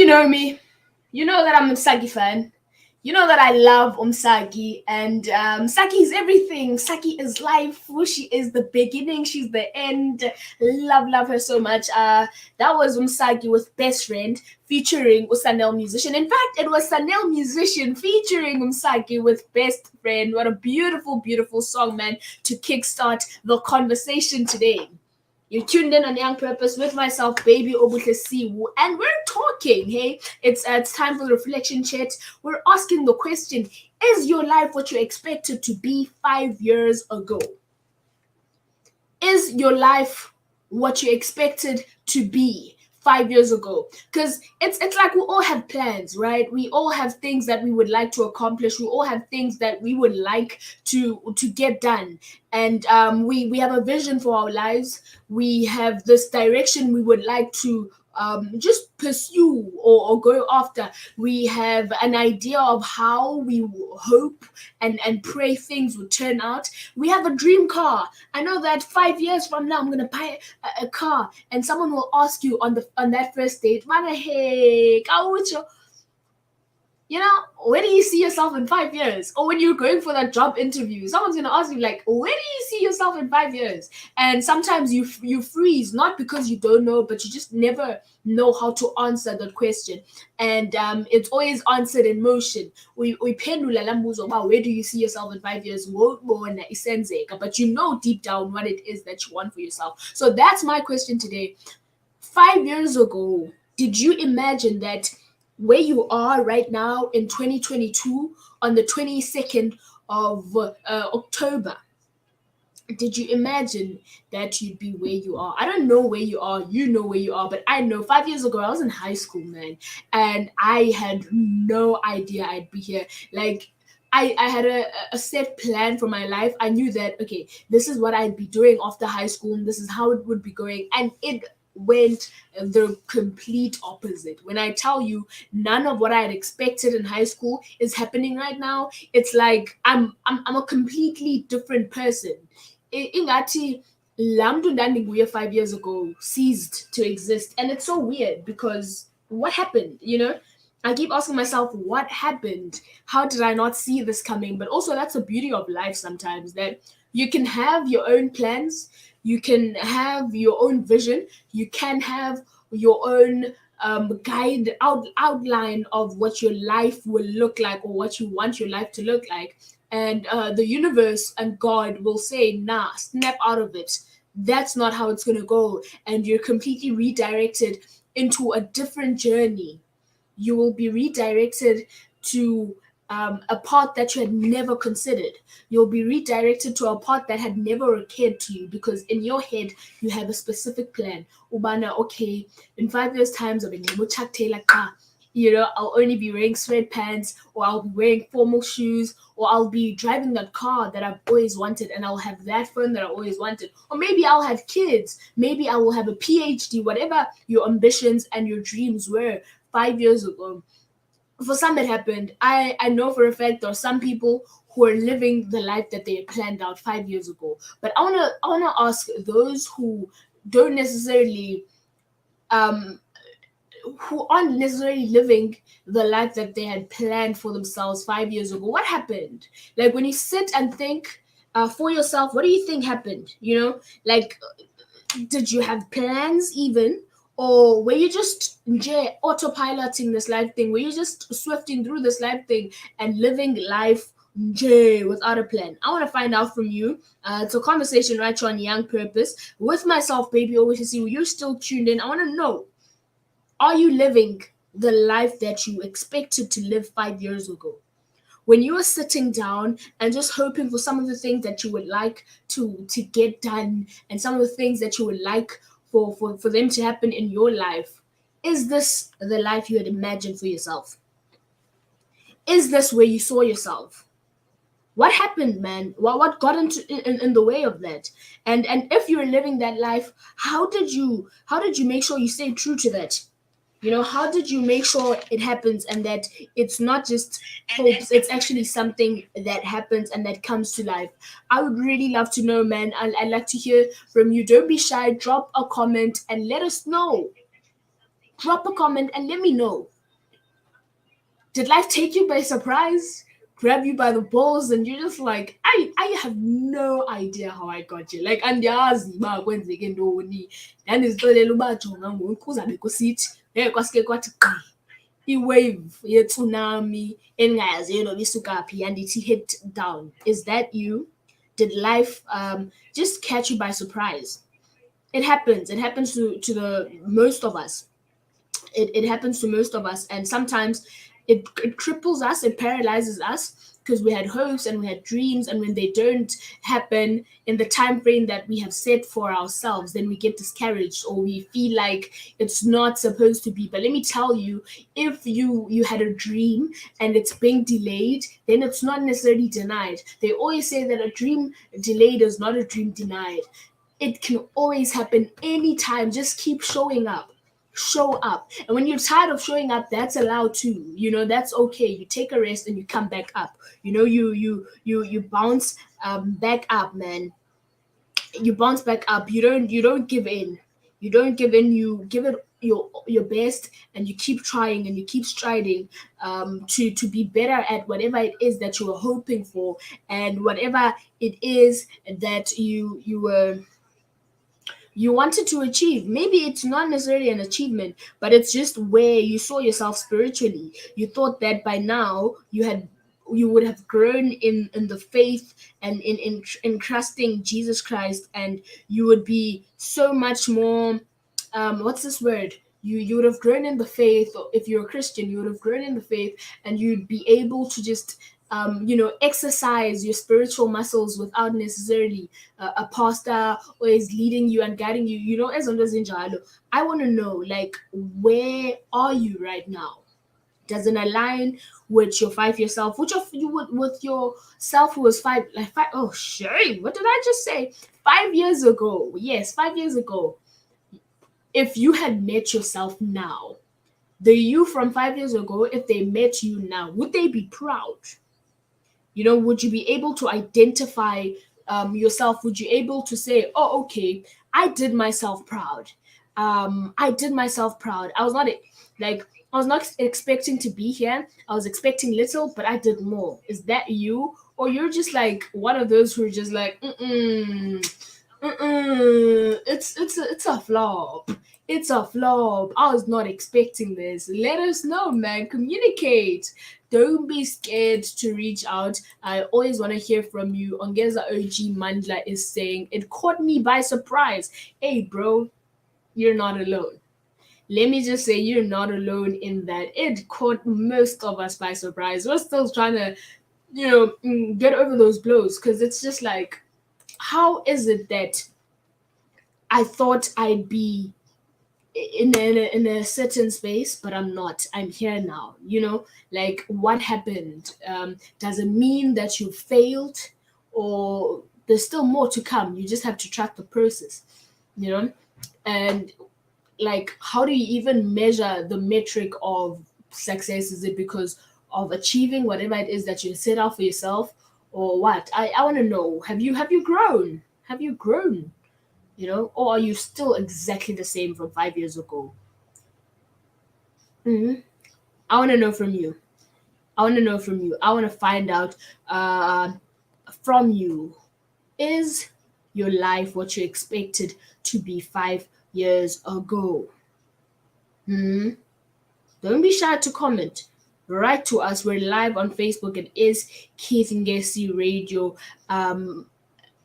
you know me, you know that I'm a Saki fan. You know that I love Saki, and Saki is everything. Saki is life. She is the beginning. She's the end. Love her so much. That was Saki with Best Friend featuring Sanel Musician. In fact, it was Sanel Musician featuring Saki with Best Friend. What a beautiful song, man, to kickstart the conversation today. You're tuned in on Young Purpose with myself, baby Obuhle SeeWho, and we're talking. Hey, it's time for the reflection chat. We're asking the question: is your life what you expected to be 5 years ago? Is your life what you expected to be 5 years ago? Because it's like we all have plans, right? We all have things that we would like to accomplish. We all have things that we would like to get done, and we have a vision for our lives. We have this direction we would like to just pursue or go after. We have an idea of how we hope and pray things would turn out. We have a dream car. I know that 5 years from now I'm gonna buy a car, and someone will ask you on that first date, "Mana hey, you know, where do you see yourself in 5 years?" Or when you're going for that job interview, someone's gonna ask you like, "Where do you see yourself in 5 years?" And sometimes you freeze, not because you don't know, but you just never know how to answer that question. And it's always answered in motion. Uyiphendula laa mbuzo uba where do you see yourself in 5 years? Won't isenzeka, but you know deep down what it is that you want for yourself. So that's my question today. 5 years ago, did you imagine that where you are right now in 2022 on the 22nd of October? Did you imagine that you'd be where you are? I don't know where you are, you know where you are, but I know 5 years ago I was in high school, man, and I had no idea I'd be here. Like, I had a set plan for my life. I knew that, okay, this is what I'd be doing after high school, and this is how it would be going. And it went the complete opposite. When I tell you none of what I had expected in high school is happening right now, it's like I'm a completely different person. Ingathi laa mntu ndandinguye 5 years ago ceased to exist. And it's so weird because what happened, you know? I keep asking myself, what happened? How did I not see this coming? But also, that's the beauty of life sometimes, that you can have your own plans, you can have your own vision, you can have your own outline of what your life will look like or what you want your life to look like. And the universe and God will say, nah, snap out of it. That's not how it's going to go. And you're completely redirected into a different journey. You will be redirected to a path that you had never considered. You'll be redirected to a path that had never occurred to you, because in your head you have a specific plan. Ubana, okay, in 5 years' time, I'll only be wearing sweatpants, or I'll be wearing formal shoes, or I'll be driving that car that I've always wanted, and I'll have that phone that I always wanted. Or maybe I'll have kids. Maybe I will have a PhD, whatever your ambitions and your dreams were 5 years ago. For some it happened. I know for a fact there are some people who are living the life that they had planned out 5 years ago. But I wanna ask those don't necessarily who aren't necessarily living the life that they had planned for themselves 5 years ago. What happened? Like, when you sit and think for yourself, what do you think happened? You know, like, did you have plans even? Or were you just autopiloting this life thing? Were you just swifting through this life thing and living life without a plan? I want to find out from you. It's a conversation right here on Young Purpose with myself, baby. Always to see you're still tuned in. I want to know, are you living the life that you expected to live 5 years ago? When you were sitting down and just hoping for some of the things that you would like to get done, and some of the things that you would like for them to happen in your life, is this the life you had imagined for yourself? Is this where you saw yourself? What happened, man? What got in the way of that? And if you were living that life, how did you make sure you stayed true to that? You know, how did you make sure it happens, and that it's not just hopes, it's actually something that happens and that comes to life? I would really love to know, man. I'd like to hear from you. Don't be shy. Drop a comment and let us know. Drop a comment and let me know. Did life take you by surprise? Grab you by the balls and you're just like, I have no idea how I got you. Like andiyazi uba kwenzeke ntoni. Ndandizixelela uba jonga ngoku kuzabe kusithi kwasike kwathi gqi i-wave ye-tsunami endingayaziyo noba isuka phi yandithi hit down. Is that you? Did life just catch you by surprise? It happens. It happens to the most of us. It happens to most of us, and sometimes it cripples us, it paralyzes us because we had hopes and we had dreams, and when they don't happen in the time frame that we have set for ourselves, then we get discouraged or we feel like it's not supposed to be. But let me tell you, if you had a dream and it's being delayed, then it's not necessarily denied. They always say that a dream delayed is not a dream denied. It can always happen anytime. Just keep showing up. Show up. And when you're tired of showing up, that's allowed too. That's okay. You take a rest and you come back up. You bounce back up, man. You bounce back up. You don't give in. You don't give in. You give it your best, and you keep trying and you keep striding to be better at whatever it is that you were hoping for, and whatever it is that you wanted to achieve. Maybe it's not necessarily an achievement, but it's just where you saw yourself spiritually. You thought that by now you would have grown in the faith and in trusting Jesus Christ, and you would be so much more what's this word? You would have grown in the faith. Or if you're a Christian, you would have grown in the faith, and you'd be able to just exercise your spiritual muscles without necessarily a pastor or is leading you and guiding you. As I want to know, like, where are you right now? Does it align with your 5 year self? Which of you would with your self who was five? Oh, shame! What did I just say? 5 years ago, yes, 5 years ago. If you had met yourself now, the you from 5 years ago, if they met you now, would they be proud? Would you be able to identify yourself? Would you able to say, oh, okay, I did myself proud. I did myself proud. I was not expecting to be here. I was expecting little, but I did more. Is that you? Or you're just like one of those who are just like, it's a flop. It's a flop. I was not expecting this. Let us know, man. Communicate. Don't be scared to reach out. I always want to hear from you. Ongeza OG Mandla is saying, it caught me by surprise. Hey, bro, you're not alone. Let me just say, you're not alone in that. It caught most of us by surprise. We're still trying to, get over those blows, because it's just like, how is it that I thought I'd be in a certain space, but I'm not. I'm here now. Like, what happened? Does it mean that you failed, or there's still more to come? You just have to track the process, and like, how do you even measure the metric of success? Is it because of achieving whatever it is that you set out for yourself, or what? I want to know. Have you grown? Have you grown? Or are you still exactly the same from 5 years ago? I want to know from you. I want to know from you. I want to find out from you. Is your life what you expected to be 5 years ago? Don't be shy to comment. Write to us. We're live on Facebook. It is Keith Ngesi Radio.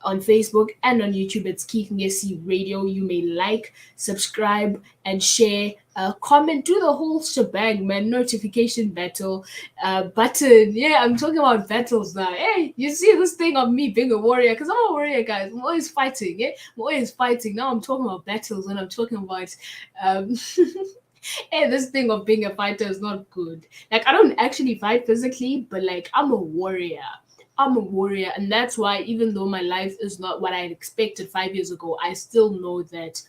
On Facebook and on YouTube, it's Keith Ngesi Radio. You may like, subscribe, and share. Comment, do the whole shebang, man. Notification button. Yeah, I'm talking about battles now. Hey, you see this thing of me being a warrior? Because I'm a warrior, guys. I'm always fighting. Yeah, I'm always fighting. Now I'm talking about battles when I'm talking about. Hey, this thing of being a fighter is not good. Like, I don't actually fight physically, but like, I'm a warrior. And that's why, even though my life is not what I had expected 5 years ago, I still know that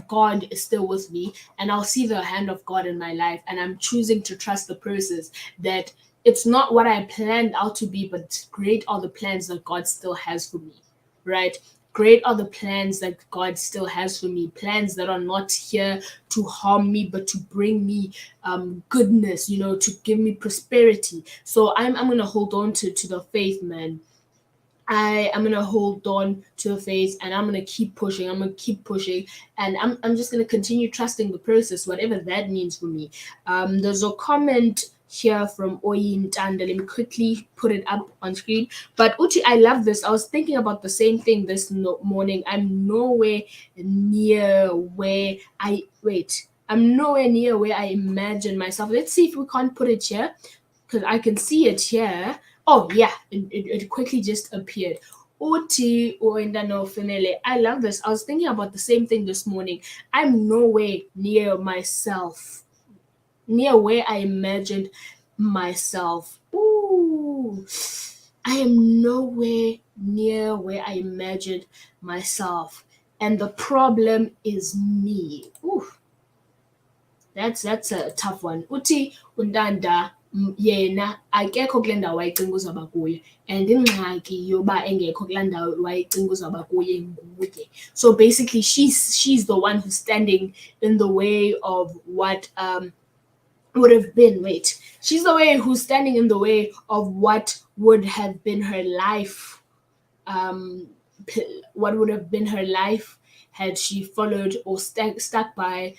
God is still with me, and I'll see the hand of God in my life, and I'm choosing to trust the process, that it's not what I planned out to be, but great are the plans that God still has for me, right? great are the plans that God still has for me, plans that are not here to harm me, but to bring me goodness, to give me prosperity. So I'm gonna hold on to the faith, man. I'm gonna hold on to the faith, and I'm gonna keep pushing. I'm gonna keep pushing, and I'm just gonna continue trusting the process, whatever that means for me. There's a comment here from Oyin Tanda. Let me quickly put it up on screen. But Uchi, I love this. I was thinking about the same thing this morning. I'm nowhere near where I wait. I'm nowhere near where I imagine myself. Let's see if we can't put it here, because I can see it here. Oh yeah, it quickly just appeared. Oti Oendano Finele. I love this. I was thinking about the same thing this morning. I'm nowhere near myself, near where I imagined myself. Ooh, I am nowhere near where I imagined myself. And the problem is me. Ooh, that's a tough one. Uthi untanda yena akekho kule ndawo wayecinga uzawuba kuyo, and ingxaki yoba engekho kula ndawo wayecinga uzawuba kuye nguye. So basically she's the one who's standing in the way of what would have been wait she's the way who's standing in the way of what would have been her life, um what would have been her life had she followed or stuck by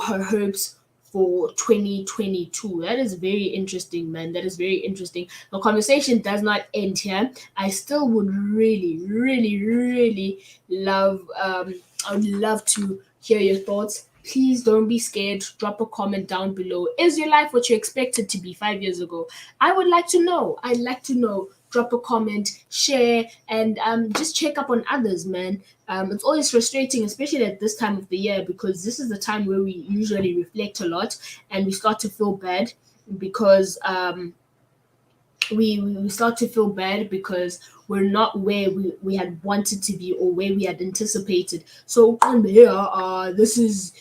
her hopes for 2022. That is very interesting, man. That is very interesting. The conversation does not end here. I still would really, really, really love, I would love to hear your thoughts. Please don't be scared. Drop a comment down below. Is your life what you expected to be 5 years ago? I would like to know. I'd like to know. Drop a comment, share, and just check up on others, man. It's always frustrating, especially at this time of the year, because this is the time where we usually reflect a lot and we start to feel bad because we start to feel bad because we're not where we had wanted to be or where we had anticipated. So here, this is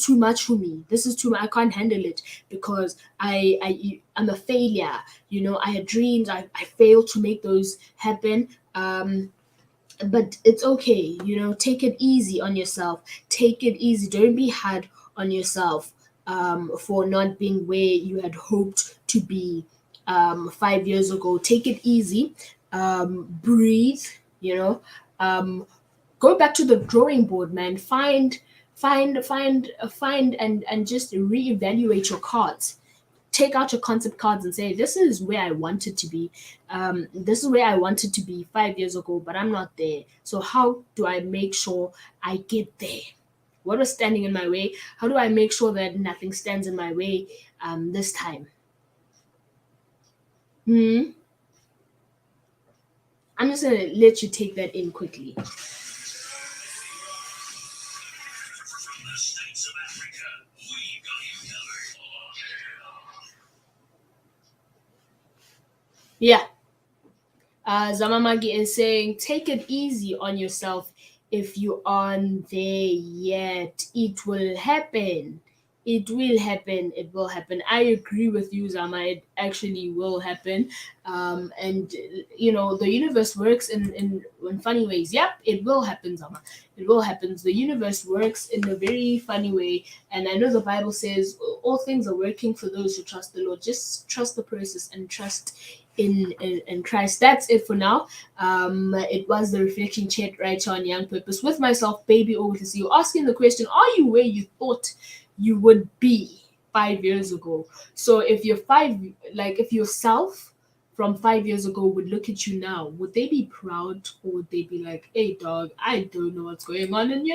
too much for me. This is too much. I can't handle it because I'm a failure. I had dreams. I failed to make those happen. But it's okay. Take it easy on yourself. Take it easy. Don't be hard on yourself for not being where you had hoped to be 5 years ago. Take it easy. Breathe. Go back to the drawing board, man. Find and just reevaluate your cards. Take out your concept cards and say, this is where I wanted to be. This is where I wanted to be 5 years ago, but I'm not there. So how do I make sure I get there? What was standing in my way? How do I make sure that nothing stands in my way this time? I'm just gonna let you take that in quickly. Yeah. Zamamagi is saying, take it easy on yourself if you aren't there yet. It will happen. It will happen. It will happen. I agree with you, Zama. It actually will happen. And the universe works in funny ways. Yep, it will happen, Zama. It will happen. The universe works in a very funny way. And I know the Bible says all things are working for those who trust the Lord. Just trust the process and trust in Christ. That's it for now. It was the reflection chat right on Young Purpose with myself, Baby over to see you, asking the question: are you where you thought you would be 5 years ago? So if if yourself from 5 years ago would look at you now, would they be proud or would they be like, hey dog, I don't know what's going on in your